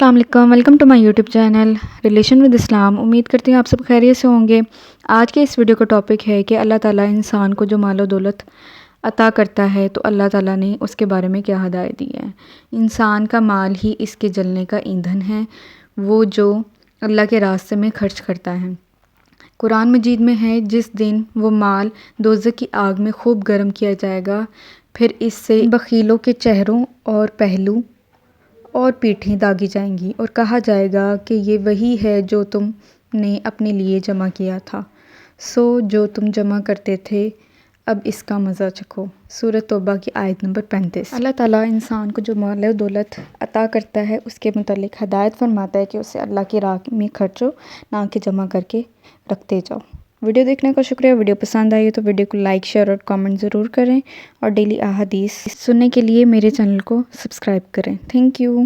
السلام علیکم، welcome to my YouTube channel relation with Islam. امید کرتی ہوں آپ سب خیریت سے ہوں گے۔ آج کے اس ویڈیو کا ٹاپک ہے کہ اللہ تعالیٰ انسان کو جو مال و دولت عطا کرتا ہے تو اللہ تعالیٰ نے اس کے بارے میں کیا ہدایت دی ہے۔ انسان کا مال ہی اس کے جلنے کا ایندھن ہے، وہ جو اللہ کے راستے میں خرچ کرتا ہے۔ قرآن مجید میں ہے، جس دن وہ مال دوزخ کی آگ میں خوب گرم کیا جائے گا، پھر اس سے بخیلوں کے چہروں اور پہلو اور پیٹھیں داغی جائیں گی اور کہا جائے گا کہ یہ وہی ہے جو تم نے اپنے لیے جمع کیا تھا، جو تم جمع کرتے تھے اب اس کا مزہ چکھو۔ سورۃ توبہ کی آیت نمبر 35۔ اللہ تعالیٰ انسان کو جو مال و دولت عطا کرتا ہے اس کے متعلق ہدایت فرماتا ہے کہ اسے اللہ کی راہ میں خرچو، نہ کہ جمع کر کے رکھتے جاؤ۔ ویڈیو دیکھنے کا شکریہ۔ ویڈیو پسند آئی تو ویڈیو کو لائک، شیئر اور کامنٹ ضرور کریں، اور ڈیلی احادیث سننے کے لیے میرے چینل کو سبسکرائب کریں۔ Thank you.